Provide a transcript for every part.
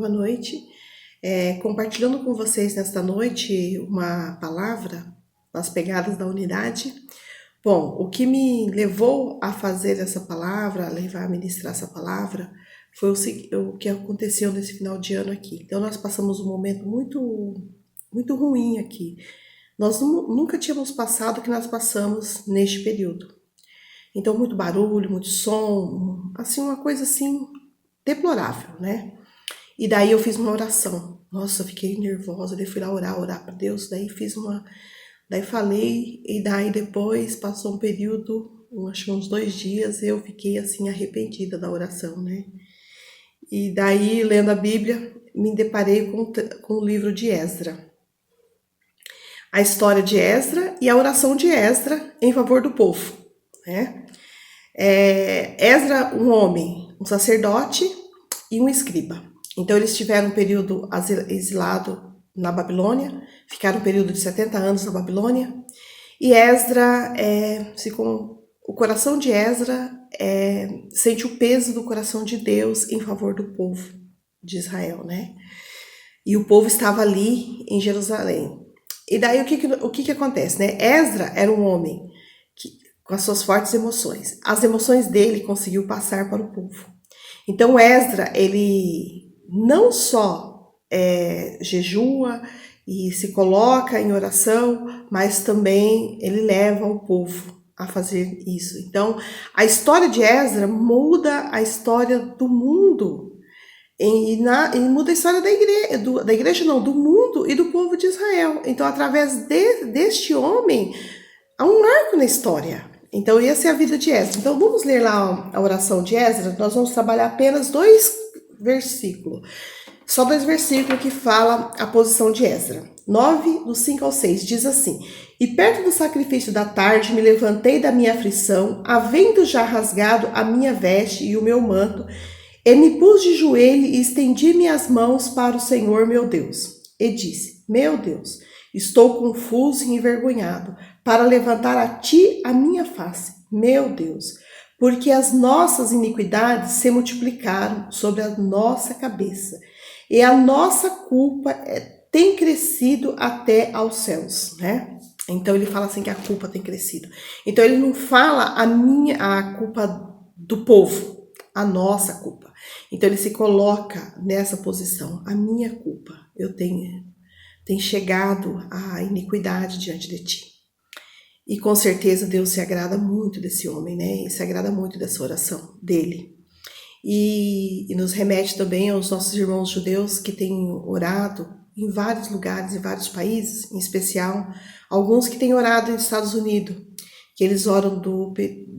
boa noite. Compartilhando com vocês nesta noite uma palavra nas pegadas da unidade. Bom, o que me levou a fazer essa palavra, a levar a ministrar essa palavra, foi o que aconteceu nesse final de ano aqui. Então nós passamos um momento muito ruim aqui. Nós nunca tínhamos passado o que nós passamos neste período. Então muito barulho, muito som, assim uma coisa assim deplorável, né? E daí eu fiz uma oração. Nossa, eu fiquei nervosa, daí fui lá orar para Deus, daí falei, e daí depois passou um período, acho que uns 2 dias, eu fiquei assim arrependida da oração, né? E daí, lendo a Bíblia, me deparei com o livro de Esdra. A história de Esdra e a oração de Esdra em favor do povo, né? Esdra, um homem, um sacerdote e um escriba. Então eles tiveram um período exilado na Babilônia, ficaram um período de 70 anos na Babilônia, e Esdra, o coração de Esdra sente o peso do coração de Deus em favor do povo de Israel, né? E o povo estava ali em Jerusalém. E daí o que acontece, né? Esdra era um homem com as suas fortes emoções. As emoções dele conseguiu passar para o povo. Então Esdra, ele não só jejua e se coloca em oração, mas também ele leva o povo a fazer isso. Então, a história de Esdra muda a história do mundo e muda a história da igreja não, do mundo e do povo de Israel. Então, através deste homem, há um marco na história. Então, essa é a vida de Esdra. Então, vamos ler lá a oração de Esdra. Nós vamos trabalhar apenas 2 versículos. Só 2 versículos que fala a posição de Esdra. 9, do 5 ao 6, diz assim: E perto do sacrifício da tarde me levantei da minha aflição, havendo já rasgado a minha veste e o meu manto, e me pus de joelho e estendi minhas mãos para o Senhor meu Deus. E disse: Meu Deus, estou confuso e envergonhado para levantar a ti a minha face, meu Deus, porque as nossas iniquidades se multiplicaram sobre a nossa cabeça, e a nossa culpa tem crescido até aos céus, né? Então ele fala assim que a culpa tem crescido. Então ele não fala a culpa do povo, a nossa culpa. Então ele se coloca nessa posição, a minha culpa, eu tenho chegado à iniquidade diante de ti. E com certeza Deus se agrada muito desse homem, né? E se agrada muito dessa oração dele. E nos remete também aos nossos irmãos judeus que têm orado em vários lugares, em vários países, em especial alguns que têm orado nos Estados Unidos, que eles oram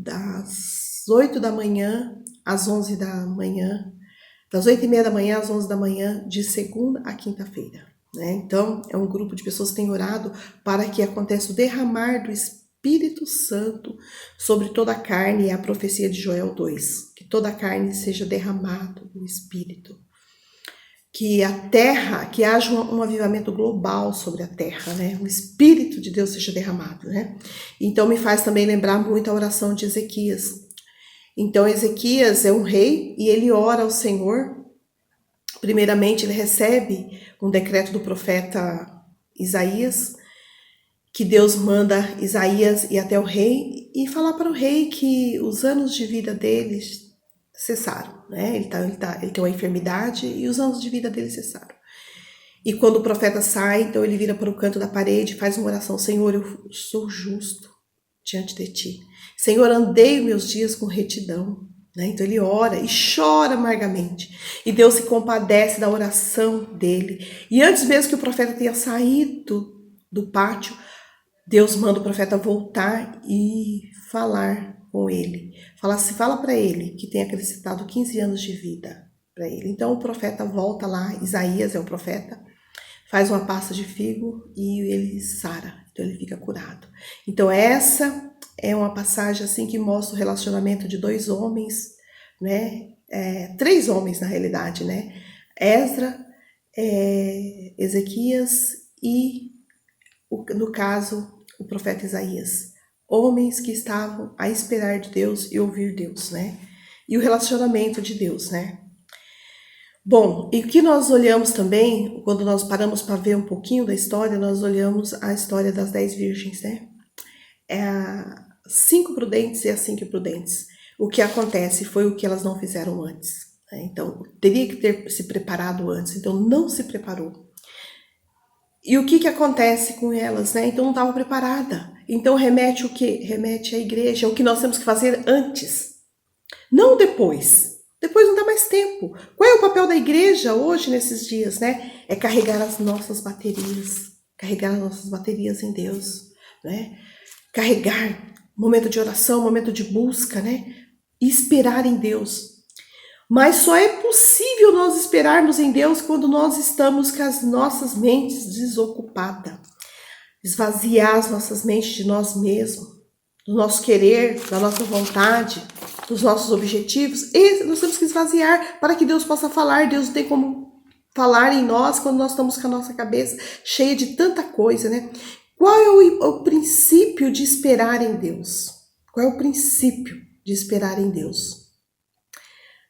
das 8 da manhã às 11 da manhã, das 8h30 da manhã às 11 da manhã, de segunda a quinta-feira, né? Então, é um grupo de pessoas que têm orado para que aconteça o derramar do Espírito Santo sobre toda a carne, e a profecia de Joel 2, que toda a carne seja derramado o Espírito, que a terra, que haja um avivamento global sobre a terra, né? O Espírito de Deus seja derramado, né? Então me faz também lembrar muito a oração de Ezequias. Então Ezequias é um rei e ele ora ao Senhor. Primeiramente ele recebe um decreto do profeta Isaías, que Deus manda Isaías ir até o rei e falar para o rei que os anos de vida deles cessaram, né? Ele tem uma enfermidade e os anos de vida dele cessaram. E quando o profeta sai, então ele vira para o canto da parede e faz uma oração: Senhor, eu sou justo diante de ti. Senhor, andei meus dias com retidão. Né? Então ele ora e chora amargamente. E Deus se compadece da oração dele. E antes mesmo que o profeta tenha saído do pátio, Deus manda o profeta voltar e falar com ele. Fala para ele que tem acrescentado 15 anos de vida para ele. Então o profeta volta lá, Isaías é o profeta, faz uma pasta de figo e ele sara. Então ele fica curado. Então essa é uma passagem assim que mostra o relacionamento de 2 homens, né? 3 homens na realidade, né? Esdra, Ezequias e, no caso, o profeta Isaías. Homens que estavam a esperar de Deus e ouvir Deus, né? E o relacionamento de Deus, né? Bom, e o que nós olhamos também, quando nós paramos para ver um pouquinho da história, nós olhamos a história das 10 virgens, né? É a 5 prudentes e as 5 imprudentes. O que acontece foi o que elas não fizeram antes, né? Então, teria que ter se preparado antes, então não se preparou. E o que acontece com elas, né? Então não estava preparada. Então remete o quê? Remete à igreja, o que nós temos que fazer antes, não depois. Depois não dá mais tempo. Qual é o papel da igreja hoje, nesses dias, né? É carregar as nossas baterias. Carregar as nossas baterias em Deus, né? Carregar momento de oração, momento de busca, né? E esperar em Deus. Mas só é possível nós esperarmos em Deus quando nós estamos com as nossas mentes desocupadas. Esvaziar as nossas mentes de nós mesmos, do nosso querer, da nossa vontade, dos nossos objetivos. E nós temos que esvaziar para que Deus possa falar. Deus não tem como falar em nós quando nós estamos com a nossa cabeça cheia de tanta coisa, né? Qual é o princípio de esperar em Deus? Qual é o princípio de esperar em Deus?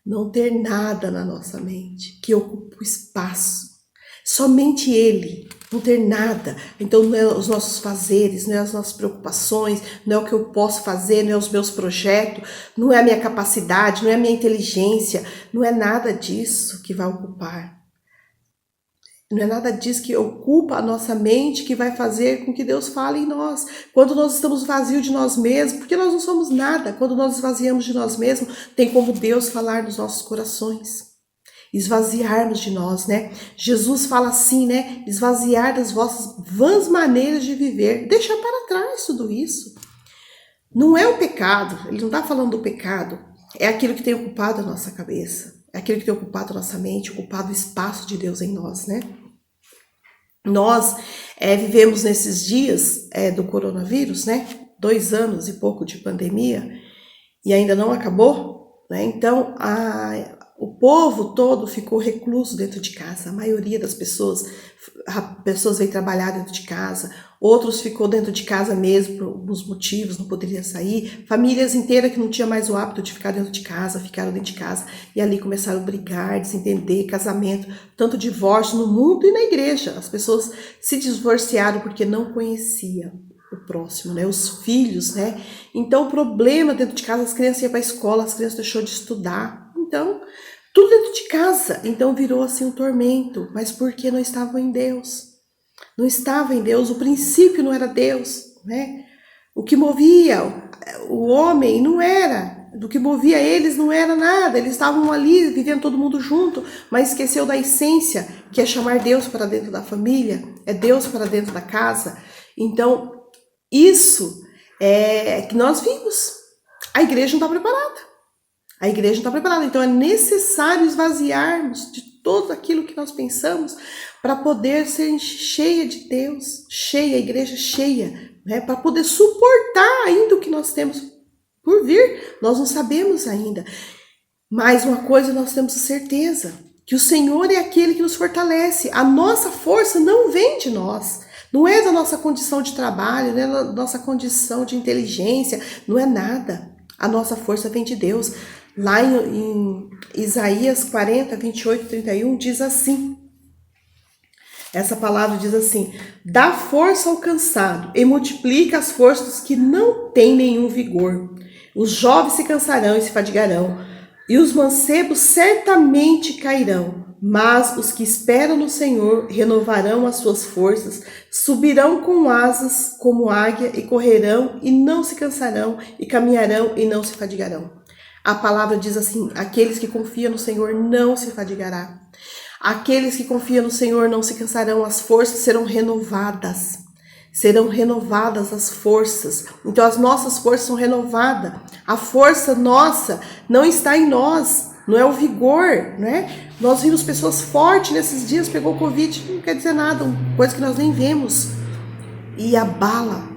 Não ter nada na nossa mente que ocupe o espaço. Somente Ele. Não ter nada. Então não é os nossos fazeres, não é as nossas preocupações, não é o que eu posso fazer, não é os meus projetos, não é a minha capacidade, não é a minha inteligência, não é nada disso que vai ocupar. Não é nada disso que ocupa a nossa mente que vai fazer com que Deus fale em nós. Quando nós estamos vazios de nós mesmos, porque nós não somos nada. Quando nós esvaziamos de nós mesmos, tem como Deus falar nos nossos corações. Esvaziarmos de nós, né? Jesus fala assim, né? Esvaziar das vossas vãs maneiras de viver. Deixar para trás tudo isso. Não é o pecado. Ele não está falando do pecado. É aquilo que tem ocupado a nossa cabeça. É aquilo que tem ocupado a nossa mente, ocupado o espaço de Deus em nós, né? Nós vivemos nesses dias do coronavírus, né? 2 anos e pouco de pandemia e ainda não acabou, né? Então, o povo todo ficou recluso dentro de casa. A maioria das pessoas veio trabalhar dentro de casa, outros ficou dentro de casa mesmo por alguns motivos, não poderia sair. Famílias inteiras que não tinham mais o hábito de ficar dentro de casa, ficaram dentro de casa e ali começaram a brigar, desentender, casamento, tanto divórcio no mundo e na igreja. As pessoas se divorciaram porque não conheciam o próximo, né? Os filhos, né? Então, o problema dentro de casa, as crianças iam para a escola, as crianças deixaram de estudar. Então, tudo dentro de casa. Então, virou assim um tormento. Mas porque não estavam em Deus. Não estava em Deus. O princípio não era Deus, né? O que movia o homem não era. Do que movia eles não era nada. Eles estavam ali, vivendo todo mundo junto, mas esqueceu da essência, que é chamar Deus para dentro da família, é Deus para dentro da casa. Então, isso é que nós vimos. A igreja não está preparada. A igreja não está preparada. Então é necessário esvaziarmos de tudo aquilo que nós pensamos para poder ser cheia de Deus, cheia, a igreja cheia, né? Para poder suportar ainda o que nós temos por vir. Nós não sabemos ainda. Mas uma coisa nós temos certeza, que o Senhor é aquele que nos fortalece. A nossa força não vem de nós. Não é da nossa condição de trabalho, não é da nossa condição de inteligência, não é nada. A nossa força vem de Deus. Lá em Isaías 40, 28, 31, diz assim. Essa palavra diz assim: dá força ao cansado e multiplica as forças que não têm nenhum vigor. Os jovens se cansarão e se fadigarão, e os mancebos certamente cairão. Mas os que esperam no Senhor renovarão as suas forças, subirão com asas como águia e correrão e não se cansarão, e caminharão e não se fadigarão. A palavra diz assim: aqueles que confiam no Senhor não se fadigará. Aqueles que confiam no Senhor não se cansarão, as forças serão renovadas. Serão renovadas as forças. Então as nossas forças são renovadas. A força nossa não está em nós, não é o vigor, né? Nós vimos pessoas fortes nesses dias, pegou Covid, não quer dizer nada, coisa que nós nem vemos. E abala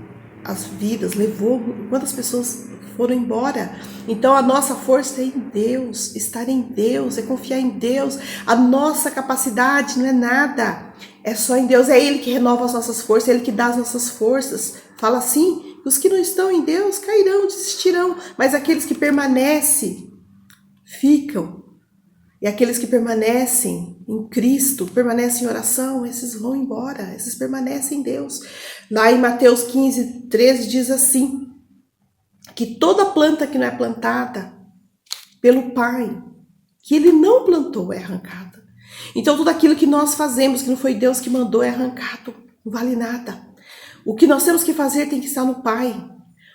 as vidas, levou quantas pessoas foram embora. Então a nossa força é em Deus, estar em Deus, é confiar em Deus. A nossa capacidade não é nada, é só em Deus. É Ele que renova as nossas forças, é Ele que dá as nossas forças. Fala assim: os que não estão em Deus cairão, desistirão, mas aqueles que permanecem ficam. E aqueles que permanecem em Cristo, permanecem em oração, esses vão embora, esses permanecem em Deus. Lá em Mateus 15, 13 diz assim, que toda planta que não é plantada pelo Pai, que Ele não plantou, é arrancada. Então tudo aquilo que nós fazemos, que não foi Deus que mandou, é arrancado, não vale nada. O que nós temos que fazer tem que estar no Pai.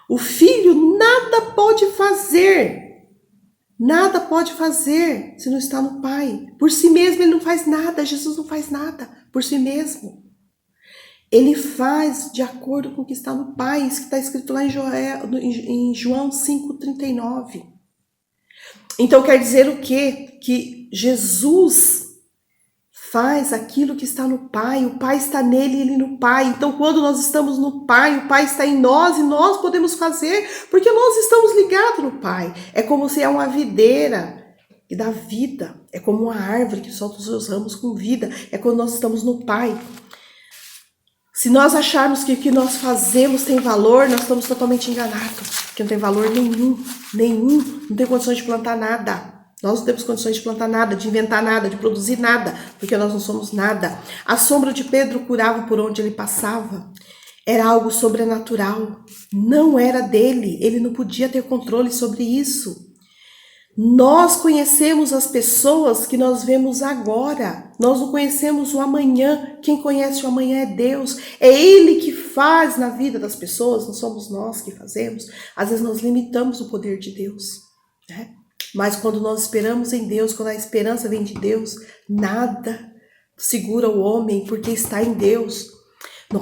O Filho nada pode fazer. Nada pode fazer se não está no Pai. Por si mesmo ele não faz nada. Jesus não faz nada por si mesmo. Ele faz de acordo com o que está no Pai. Isso que está escrito lá em João 5,39. Então quer dizer o quê? Que Jesus faz aquilo que está no Pai. O Pai está nele e ele no Pai. Então quando nós estamos no Pai, o Pai está em nós e nós podemos fazer porque nós estamos ligados no Pai. É como se é uma videira que dá vida. É como uma árvore que solta os seus ramos com vida. É quando nós estamos no Pai. Se nós acharmos que o que nós fazemos tem valor, nós estamos totalmente enganados. Porque não tem valor nenhum. Não tem condições de plantar nada. Nós não temos condições de plantar nada, de inventar nada, de produzir nada, porque nós não somos nada. A sombra de Pedro curava por onde ele passava. Era algo sobrenatural. Não era dele. Ele não podia ter controle sobre isso. Nós conhecemos as pessoas que nós vemos agora. Nós não conhecemos o amanhã. Quem conhece o amanhã é Deus. É Ele que faz na vida das pessoas, não somos nós que fazemos. Às vezes nós limitamos o poder de Deus, né? Mas quando nós esperamos em Deus, quando a esperança vem de Deus, nada segura o homem, porque está em Deus.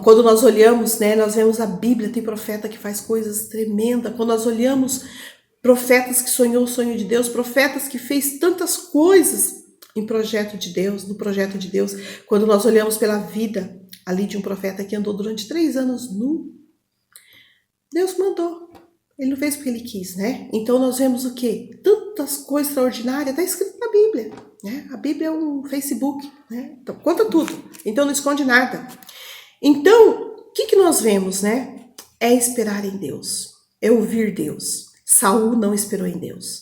Quando nós olhamos, né, nós vemos a Bíblia, tem profeta que faz coisas tremendas. Quando nós olhamos profetas que sonhou o sonho de Deus, profetas que fez tantas coisas em projeto de Deus, no projeto de Deus. Quando nós olhamos pela vida ali de um profeta que andou durante 3 anos nu, Deus mandou. Ele não fez porque ele quis, né? Então nós vemos o quê? Tantas coisas extraordinárias, está escrito na Bíblia, né? A Bíblia é um Facebook, né? Então conta tudo, então não esconde nada. Então, o que nós vemos, né? É esperar em Deus, é ouvir Deus. Saul não esperou em Deus.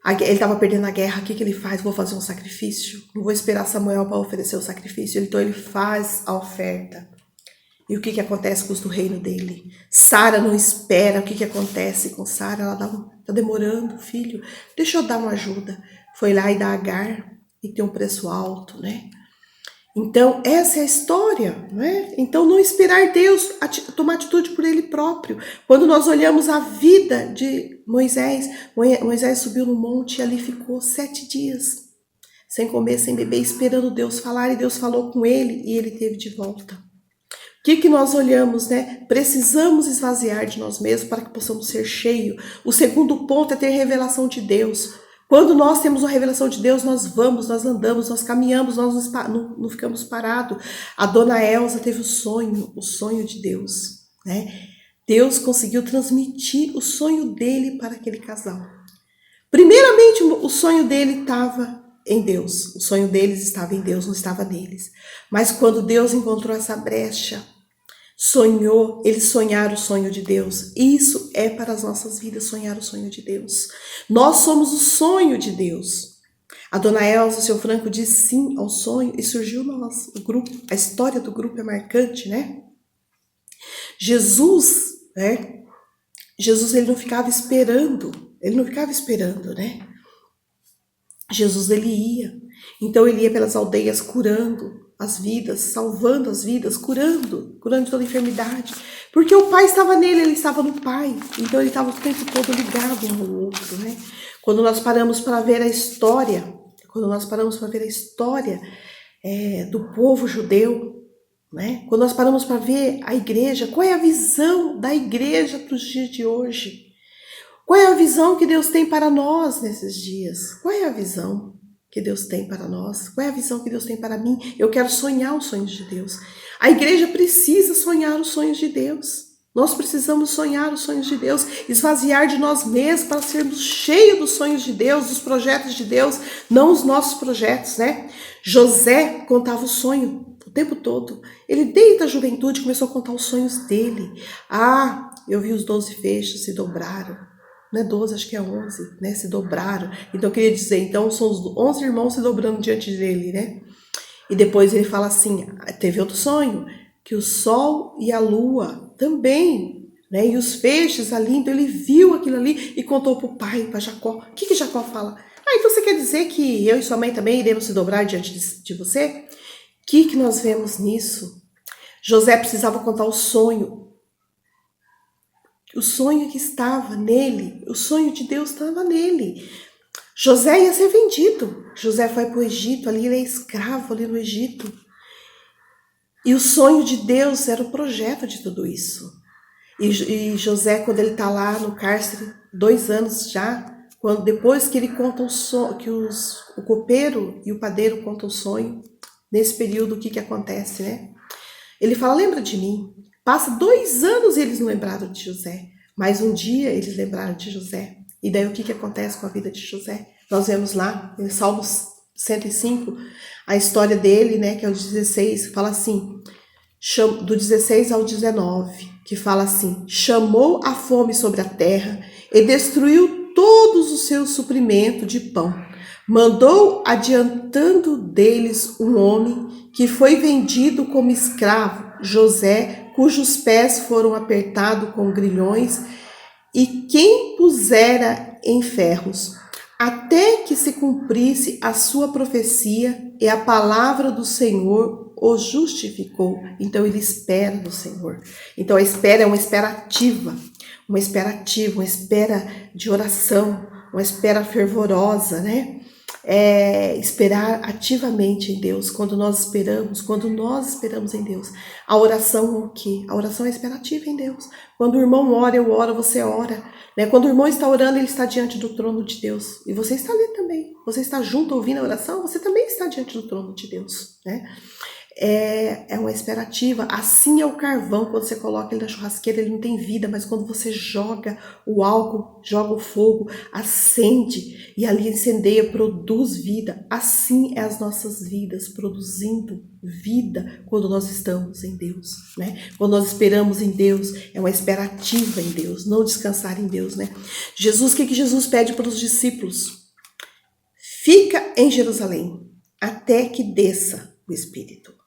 Ele estava perdendo a guerra, o que ele faz? Vou fazer um sacrifício? Não vou esperar Samuel para oferecer o sacrifício. Então ele faz a oferta. E o que acontece com os do reino dele? Sara não espera. O que acontece com Sara? Ela está demorando, filho. Deixa eu dar uma ajuda. Foi lá e dá Agar e tem um preço alto, né? Então, essa é a história, não é? Então, não esperar Deus, tomar atitude por Ele próprio. Quando nós olhamos a vida de Moisés, Moisés subiu no monte e ali ficou 7 dias, sem comer, sem beber, esperando Deus falar, e Deus falou com ele e ele teve de volta. O que nós olhamos, né? Precisamos esvaziar de nós mesmos para que possamos ser cheios. O segundo ponto é ter revelação de Deus. Quando nós temos uma revelação de Deus, nós vamos, nós andamos, nós caminhamos, nós não ficamos parados. A dona Elza teve o sonho de Deus, né? Deus conseguiu transmitir o sonho dele para aquele casal. Primeiramente, o sonho dele estava em Deus. O sonho deles estava em Deus, não estava neles. Mas quando Deus encontrou essa brecha, eles sonharam o sonho de Deus. Isso é para as nossas vidas, sonhar o sonho de Deus. Nós somos o sonho de Deus. A dona Elza, o seu Franco, disse sim ao sonho e surgiu o grupo. A história do grupo é marcante, né? Jesus, né? Jesus, ele não ficava esperando, né? Jesus, ele ia. Então ele ia pelas aldeias curando as vidas, salvando as vidas, curando de toda enfermidade. Porque o Pai estava nele, ele estava no Pai. Então ele estava o tempo todo ligado um ao outro, né? Quando nós paramos para ver a história, do povo judeu, né? Quando nós paramos para ver a igreja, qual é a visão da igreja para os dias de hoje? Qual é a visão que Deus tem para nós nesses dias? Qual é a visão que Deus tem para nós? Qual é a visão que Deus tem para mim? Eu quero sonhar os sonhos de Deus. A igreja precisa sonhar os sonhos de Deus. Nós precisamos sonhar os sonhos de Deus, esvaziar de nós mesmos para sermos cheios dos sonhos de Deus, dos projetos de Deus, não os nossos projetos, né? José contava o sonho o tempo todo. Ele, desde a juventude, começou a contar os sonhos dele. Eu vi os 12 feixes se dobraram. não é 12, acho que é 11, né? Se dobraram. Então, eu queria dizer, então, são os 11 irmãos se dobrando diante dele, né? E depois ele fala assim, teve outro sonho, que o sol e a lua também, né? E os feixes ali, então ele viu aquilo ali e contou para o pai, para Jacó. O que Jacó fala? Então você quer dizer que eu e sua mãe também iremos se dobrar diante de você? O que nós vemos nisso? José precisava contar o sonho que estava nele, o sonho de Deus estava nele. José ia ser vendido. José foi para o Egito, ali ele é escravo ali no Egito. E o sonho de Deus era o projeto de tudo isso. E José, quando ele está lá no cárcere, 2 anos já, depois que ele conta o sonho, que o copeiro e o padeiro contam o sonho, nesse período o que acontece, né? Ele fala, lembra de mim. Passa 2 anos e eles não lembraram de José. Mas um dia eles lembraram de José. E daí o que acontece com a vida de José? Nós vemos lá, em Salmos 105, a história dele, né, que é o 16, fala assim, do 16 ao 19, que fala assim, chamou a fome sobre a terra e destruiu todos os seus suprimentos de pão. Mandou adiantando deles um homem que foi vendido como escravo, José, cujos pés foram apertados com grilhões e quem pusera em ferros, até que se cumprisse a sua profecia e a palavra do Senhor o justificou. Então ele espera do Senhor. Então a espera é uma espera ativa, uma espera de oração, uma espera fervorosa, né? Esperar ativamente em Deus. Quando nós esperamos em Deus. A oração é o quê? A oração é esperativa em Deus. Quando o irmão ora, eu oro, você ora. Né? Quando o irmão está orando, ele está diante do trono de Deus. E você está ali também. Você está junto ouvindo a oração, você também está diante do trono de Deus. Né? É uma esperativa. Assim é o carvão, quando você coloca ele na churrasqueira, ele não tem vida, mas quando você joga o álcool, joga o fogo, acende e ali incendeia, produz vida. Assim é as nossas vidas, produzindo vida quando nós estamos em Deus, né? Quando nós esperamos em Deus, é uma esperativa em Deus, não descansar em Deus, né? Jesus, o que Jesus pede para os discípulos? Fica em Jerusalém até que desça o Espírito.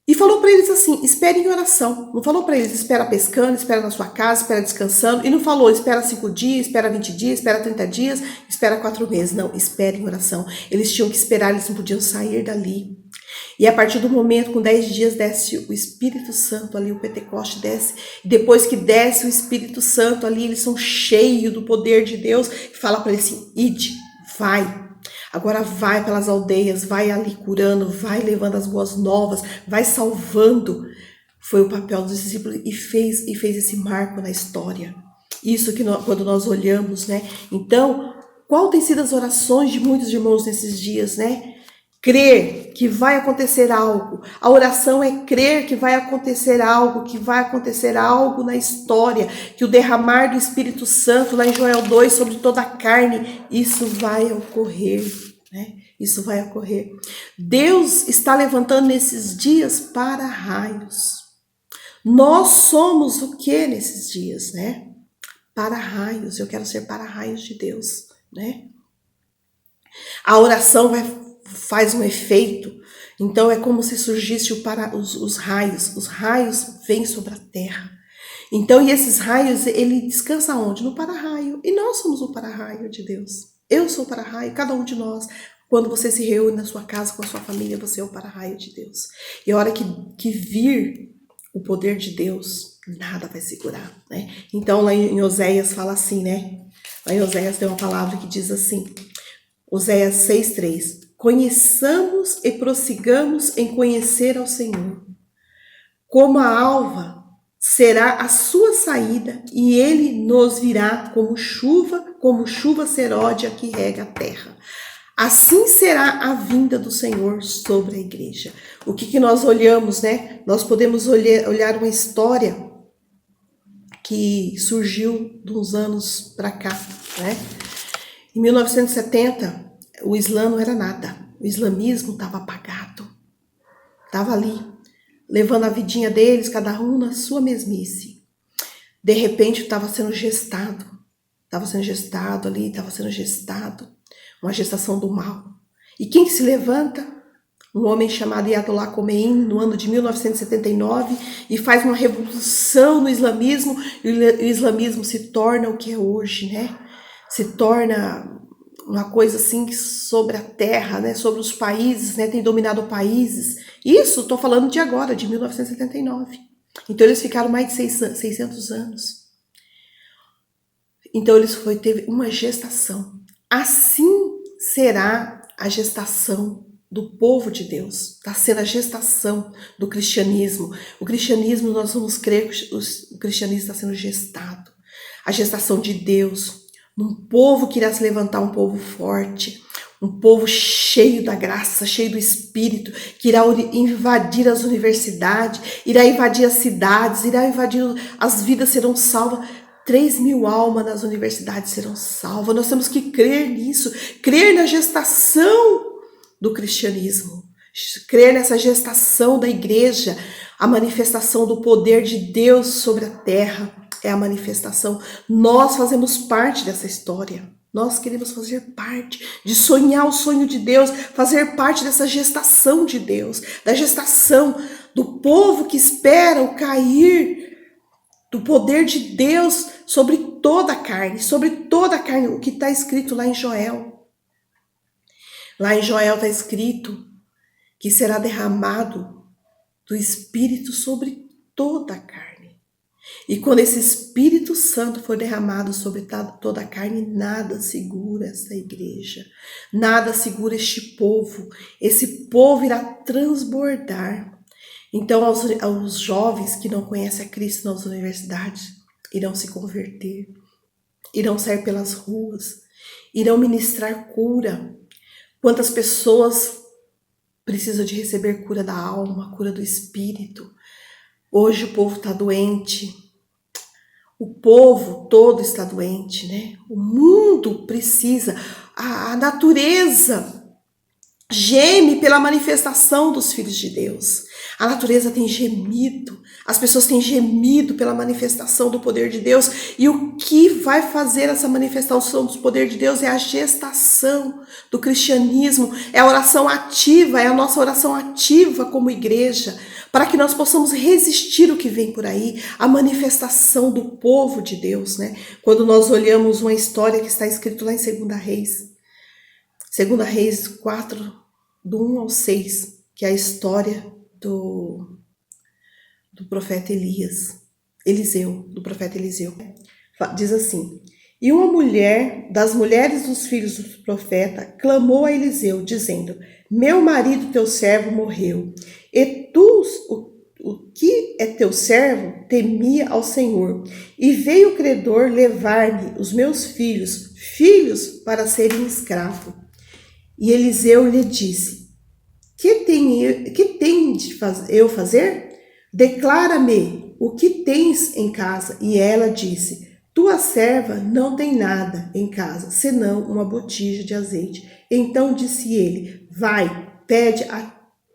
E falou para eles assim, espere em oração. Não falou para eles, espera pescando, espera na sua casa, espera descansando. E não falou, espera 5 dias, espera 20 dias, espera 30 dias, espera 4 meses. Não, espere em oração. Eles tinham que esperar, eles não podiam sair dali. E a partir do momento, com 10 dias, desce o Espírito Santo ali, o Pentecoste desce. E depois que desce o Espírito Santo ali, eles são cheios do poder de Deus. E fala para eles assim, ide, vai. Agora vai pelas aldeias, vai ali curando, vai levando as boas novas, vai salvando. Foi o papel dos discípulos e fez esse marco na história. Isso que quando nós olhamos, né? Então, qual tem sido as orações de muitos irmãos nesses dias, né? Crer que vai acontecer algo. A oração é crer que vai acontecer algo, na história, que o derramar do Espírito Santo, lá em Joel 2, sobre toda a carne, isso vai ocorrer, né? Isso vai ocorrer. Deus está levantando nesses dias para-raios. Nós somos o que nesses dias, né? Para-raios. Eu quero ser para-raios de Deus, né? A oração faz um efeito. Então é como se surgisse os raios. Os raios vêm sobre a terra. Então, e esses raios, ele descansa onde? No para-raio. E nós somos o para-raio de Deus. Eu sou o para-raio, cada um de nós. Quando você se reúne na sua casa com a sua família, você é o para-raio de Deus. E a hora que vir o poder de Deus, nada vai segurar, né? Então, lá em Oséias fala assim, né? Lá em Oséias tem uma palavra que diz assim, Oséias 6:3, conheçamos e prossigamos em conhecer ao Senhor. Como a alva será a sua saída e ele nos virá como chuva seródia que rega a terra. Assim será a vinda do Senhor sobre a igreja. O que nós olhamos, né? Nós podemos olhar uma história que surgiu de uns anos para cá, né? Em 1970, o Islã não era nada. O islamismo estava apagado. Estava ali, levando a vidinha deles, cada um na sua mesmice. De repente, estava sendo gestado estava sendo gestado ali, estava sendo gestado, uma gestação do mal. E quem que se levanta? Um homem chamado Ayatollah Khomeini, no ano de 1979, e faz uma revolução no islamismo, e o islamismo se torna o que é hoje, né? Se torna uma coisa assim sobre a terra, né? Sobre os países, né? Tem dominado países. Isso, estou falando de agora, de 1979. Então eles ficaram mais de 600 anos. Então teve uma gestação. Assim será a gestação do povo de Deus. Está sendo a gestação do cristianismo. O cristianismo, nós vamos crer que o cristianismo está sendo gestado. A gestação de Deus, num povo que irá se levantar, um povo forte, um povo cheio da graça, cheio do Espírito, que irá invadir as universidades, irá invadir as cidades, irá invadir, as vidas serão salvas. 3.000 almas nas universidades serão salvas. Nós temos que crer nisso, crer na gestação do cristianismo, crer nessa gestação da igreja, a manifestação do poder de Deus sobre a terra é a manifestação. Nós fazemos parte dessa história. Nós queremos fazer parte de sonhar o sonho de Deus, fazer parte dessa gestação de Deus, da gestação do povo que espera o cair do poder de Deus sobre toda a carne, o que está escrito lá em Joel. Lá em Joel está escrito que será derramado do Espírito sobre toda a carne. E quando esse Espírito Santo for derramado sobre toda a carne, nada segura essa igreja, nada segura este povo. Esse povo irá transbordar. Então, aos jovens que não conhecem a Cristo nas universidades, irão se converter, irão sair pelas ruas, irão ministrar cura. Quantas pessoas precisam de receber cura da alma, cura do espírito? Hoje o povo está doente, o povo todo está doente, né? O mundo precisa, a natureza geme pela manifestação dos filhos de Deus. A natureza tem gemido, as pessoas têm gemido pela manifestação do poder de Deus. E o que vai fazer essa manifestação do poder de Deus é a gestação do cristianismo, é a oração ativa, é a nossa oração ativa como igreja, para que nós possamos resistir o que vem por aí, a manifestação do povo de Deus, né? Quando nós olhamos uma história que está escrito lá em 2 Reis, 2 Reis 4, do 1 ao 6, que é a história do profeta Eliseu, do profeta Eliseu. Diz assim: e uma mulher das mulheres dos filhos do profeta clamou a Eliseu, dizendo: meu marido, teu servo, morreu, e tu, o que é teu servo, temia ao Senhor, e veio o credor levar-me os meus filhos, para serem escravos. E Eliseu lhe disse: que tenho de eu fazer? Declara-me o que tens em casa. E ela disse: tua serva não tem nada em casa, senão uma botija de azeite. Então disse ele: vai, pede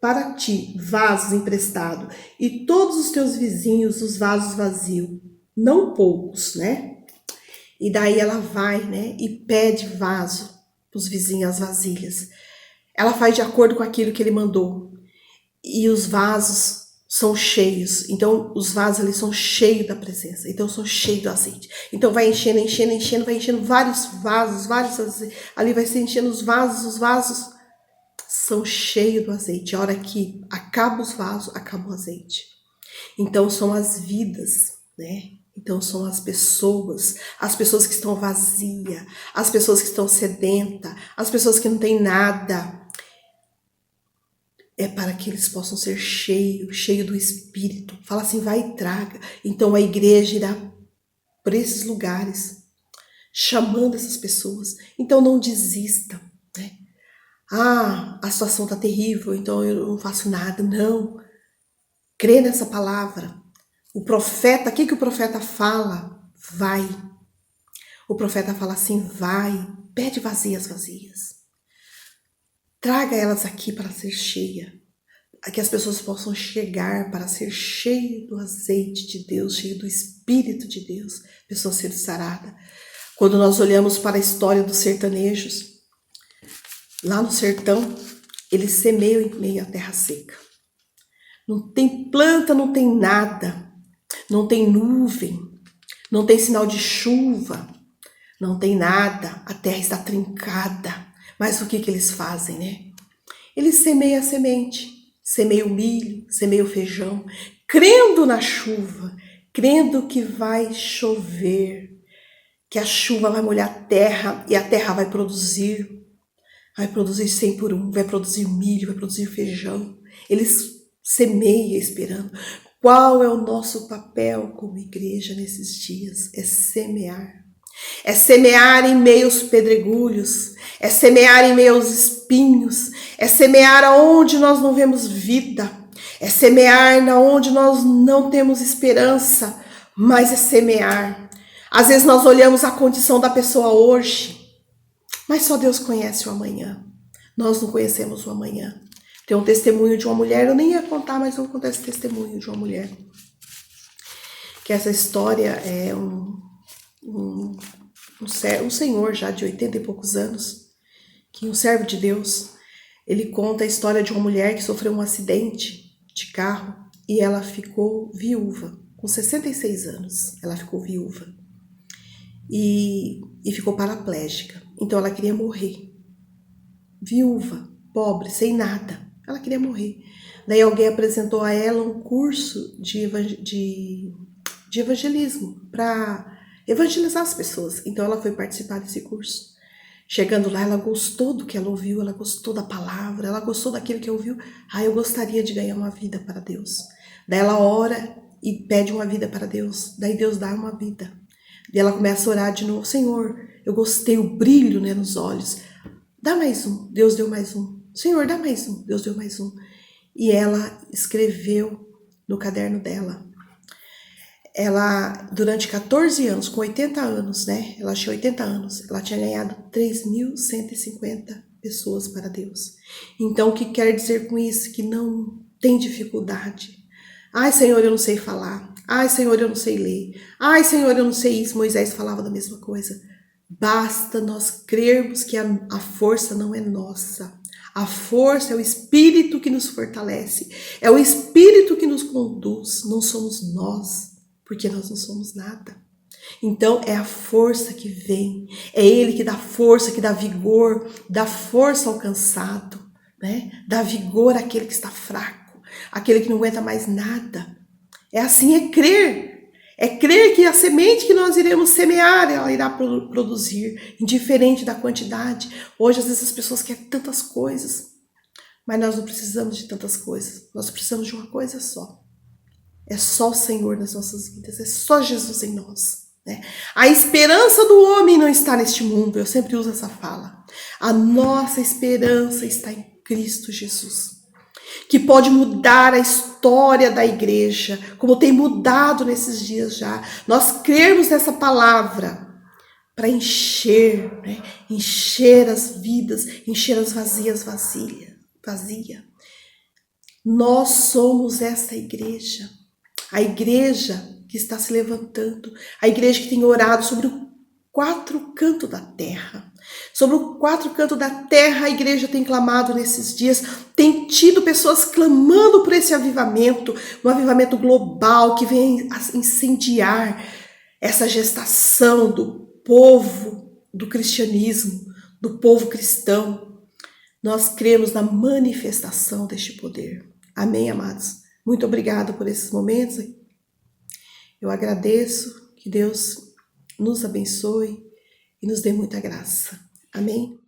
para ti vasos emprestados, e todos os teus vizinhos os vasos vazios, não poucos, né? E daí ela vai, né, e pede vaso para os vizinhos, as vasilhas. Ela faz de acordo com aquilo que ele mandou. E os vasos são cheios. Então, os vasos ali são cheios da presença. Então, são cheios do azeite. Então, vai enchendo, vai enchendo vários vasos, ali vai se enchendo os vasos são cheios do azeite. A hora que acaba os vasos, acaba o azeite. Então, são as vidas, né? Então, são as pessoas que estão vazias, as pessoas que estão sedentas, as pessoas que não têm nada. É para que eles possam ser cheio do Espírito. Fala assim: vai e traga. Então a igreja irá por esses lugares, chamando essas pessoas. Então não desista, né? Ah, a situação está terrível, então eu não faço nada. Não. Crê nessa palavra. O profeta, o que o profeta fala? Vai. O profeta fala assim: vai, pede vazias. Traga elas aqui para ser cheia, que as pessoas possam chegar para ser cheio do azeite de Deus, cheio do Espírito de Deus, pessoas serem saradas. Quando nós olhamos para a história dos sertanejos, lá no sertão, eles semeiam em meio à terra seca. Não tem planta, não tem nada, não tem nuvem, não tem sinal de chuva, não tem nada, a terra está trincada. Mas o que eles fazem, né? Eles semeiam a semente, semeiam o milho, semeiam o feijão, crendo na chuva, crendo que vai chover, que a chuva vai molhar a terra e a terra vai produzir 100 por 1, vai produzir milho, vai produzir feijão. Eles semeiam esperando. Qual é o nosso papel como igreja nesses dias? É semear. É semear em meio aos pedregulhos, é semear em meio aos espinhos, é semear aonde nós não vemos vida, é semear onde nós não temos esperança, mas é semear. Às vezes nós olhamos a condição da pessoa hoje, mas só Deus conhece o amanhã. Nós não conhecemos o amanhã. Tem um testemunho de uma mulher, eu nem ia contar, mas eu vou contar esse testemunho de uma mulher. Que essa história é um senhor já de 80 e poucos anos, que um servo de Deus, ele conta a história de uma mulher que sofreu um acidente de carro e ela ficou viúva. Com 66 anos, ela ficou viúva. E ficou paraplégica. Então ela queria morrer. Viúva, pobre, sem nada. Ela queria morrer. Daí alguém apresentou a ela um curso de evangelismo para evangelizar as pessoas. Então ela foi participar desse curso. Chegando lá, ela gostou do que ela ouviu, ela gostou da palavra, ela gostou daquilo que ouviu. Eu gostaria de ganhar uma vida para Deus. Daí ela ora e pede uma vida para Deus. Daí Deus dá uma vida. E ela começa a orar de novo. Senhor, eu gostei, o brilho, né, nos olhos. Dá mais um. Deus deu mais um. Senhor, dá mais um. Deus deu mais um. E ela escreveu no caderno dela. Ela, durante 14 anos, com 80 anos, né? Ela tinha 80 anos. Ela tinha ganhado 3.150 pessoas para Deus. Então, o que quer dizer com isso? Que não tem dificuldade. Ai, Senhor, eu não sei falar. Ai, Senhor, eu não sei ler. Ai, Senhor, eu não sei isso. Moisés falava da mesma coisa. Basta nós crermos que a força não é nossa. A força é o Espírito que nos fortalece. É o Espírito que nos conduz. Não somos nós, porque nós não somos nada. Então, é a força que vem. É Ele que dá força, que dá vigor, dá força ao cansado, né? Dá vigor àquele que está fraco, aquele que não aguenta mais nada. É assim, é crer. É crer que a semente que nós iremos semear, ela irá produzir, indiferente da quantidade. Hoje, às vezes, as pessoas querem tantas coisas, mas nós não precisamos de tantas coisas. Nós precisamos de uma coisa só. É só o Senhor nas nossas vidas, é só Jesus em nós, né? A esperança do homem não está neste mundo, eu sempre uso essa fala. A nossa esperança está em Cristo Jesus, que pode mudar a história da igreja, como tem mudado nesses dias já. Nós crermos nessa palavra para encher, né? Encher as vidas, encher as vazias vazia. Nós somos essa igreja, a igreja que está se levantando, a igreja que tem orado sobre o 4 cantos da terra. Sobre o 4 cantos da terra, a igreja tem clamado nesses dias, tem tido pessoas clamando por esse avivamento, um avivamento global que vem a incendiar essa gestação do povo do cristianismo, do povo cristão. Nós cremos na manifestação deste poder. Amém, amados? Muito obrigada por esses momentos. Eu agradeço, que Deus nos abençoe e nos dê muita graça. Amém?